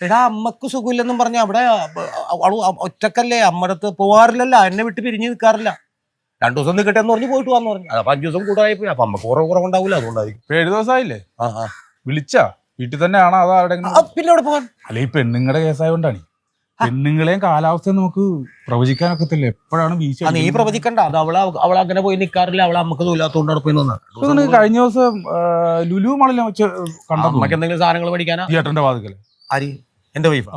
എടാ അമ്മക്ക് സുഖമില്ലെന്നും പറഞ്ഞ അവിടെ അവള് ഒറ്റക്കല്ലേ അമ്മടത്ത് പോവാറില്ലല്ലോ, എന്നെ വിട്ട് പിരിഞ്ഞ് നിൽക്കാറില്ല. 2 ദിവസം നിൽക്കട്ടെ എന്ന് പറഞ്ഞ് പോയിട്ട് വന്നു പറഞ്ഞു. അപ്പൊ 5 ദിവസം കൂടായി പോയി. അപ്പൊ അമ്മക്ക് കുറവുണ്ടാവില്ല, അതുകൊണ്ടായിരിക്കും. 7 ദിവസമായില്ലേ? ആ വിളിച്ചാ വീട്ടിൽ തന്നെ ആണോ അതോ ആരുടെ? പിന്നെ അവിടെ പോവാൻ അല്ല, ഈ പെണ്ണുങ്ങളുടെ കേസായോണ്ടാണ്. പെണ്ണുങ്ങളെയും കാലാവസ്ഥ നമുക്ക് പ്രവചിക്കാനൊക്കത്തില്ല, എപ്പോഴാണ് വീഴ്ച. നീ പ്രവചിക്കണ്ട, അത് അവള അങ്ങനെ പോയി നിൽക്കാറില്ല, അവളെ അമ്മക്ക് തോലാത്തോണ്ട് അവിടെ പോയി നിന്നാ. കഴിഞ്ഞ ദിവസം ലുലു മാളിൽ വെച്ച് കണ്ടു. അമ്മക്ക് എന്തെങ്കിലും സാധനങ്ങൾ മേടിക്കാനാ തിയേറ്ററിന്റെ വാതിക്കല്. ആര്? എന്റെ വൈഫ്.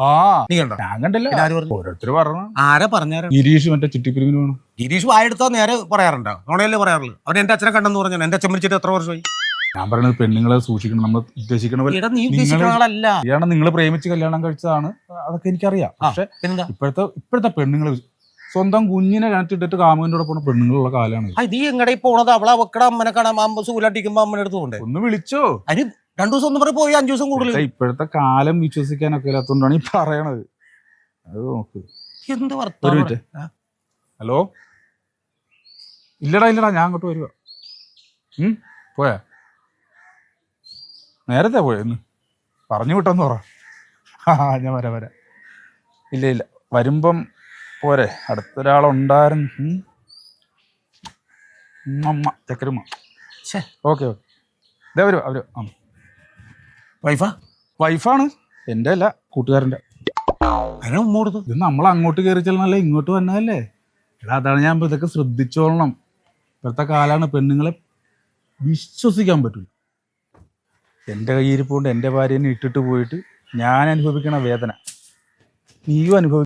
നീ കണ്ടോ? ഞാൻ കണ്ടില്ല, ഓരോരുത്തർ പറഞ്ഞു. ആരാ പറഞ്ഞാരാ? ഗിരീഷ് മറ്റേ ചിട്ടിപ്പിരിവിന് വേണം. ഗിരീഷ് വായെടുത്താ നേരെ പറയാറുണ്ടോ? നോണയല്ലേ പറയാറുള്ളൂ. അവൻ എന്റെ അച്ഛനെ കണ്ടെന്ന് പറഞ്ഞു. എന്റെ അച്ഛൻ മരിച്ചിട്ട് എത്ര വർഷമായി? ഞാൻ പറയുന്നത് പെണ്ണുങ്ങളെ സൂക്ഷിക്കണം, നമ്മൾ ഉദ്ദേശിക്കണ നിങ്ങൾ പ്രേമിച്ച് കല്യാണം കഴിച്ചതാണ്, അതൊക്കെ എനിക്കറിയാം. പക്ഷെ ഇപ്പോഴത്തെ പെണ്ണുങ്ങള് സ്വന്തം കുഞ്ഞിനെ കിണറ്റിട്ടിട്ട് കാമുവിന്റെ പോണ പെണ്ണുങ്ങളുള്ള കാലാണ്. നീ എങ്ങടെ പോണത്? അവളെ അവക്കടെ അമ്മനെ കാണാൻ സൂലാട്ടിക്കുമ്പോ അമ്മനെ അടുത്ത് പോണ്ടേ? ഒന്ന് വിളിച്ചോ? അതിന് 2 ദിവസം ഒന്നും പോയി 5 ദിവസം കൂടുതൽ. ഇപ്പോഴത്തെ കാലം വിശ്വസിക്കാനൊക്കെ ഇല്ലാത്തോണ്ടാണ് ഈ പറയണത്. അത് നോക്ക്. എന്ത് വർത്താനം? ഹലോ, ഇല്ലടാ ഞാൻ അങ്ങോട്ട് വരുവാ. പോയാ? നേരത്തെ പോയെന്ന് പറഞ്ഞു വിട്ടെന്ന് പറ. ഞാൻ വരാം. ഇല്ല വരുമ്പം പോരെ, അടുത്തൊരാളുണ്ടായിരുന്നു. ചക്കരമ്മ. ഓക്കെ ഇതേ വരും അവര്. വൈഫാണ്, എൻ്റെ അല്ല, കൂട്ടുകാരൻ്റെ. ഇത് നമ്മൾ അങ്ങോട്ട് കയറി ചെല്ലണല്ലേ, ഇങ്ങോട്ട് വന്നതല്ലേ. എടാ അതാണ് ഞാൻ ഇതൊക്കെ ശ്രദ്ധിച്ചോളണം. ഇപ്പോഴത്തെ കാലാണ്, പെണ്ണുങ്ങളെ വിശ്വസിക്കാൻ പറ്റില്ല. എൻ്റെ കയ്യിരിപ്പുകൊണ്ട് എൻ്റെ ഭാര്യനെ ഇട്ടിട്ട് പോയിട്ട് ഞാൻ അനുഭവിക്കണ വേദന നീയും അനുഭവിക്കും.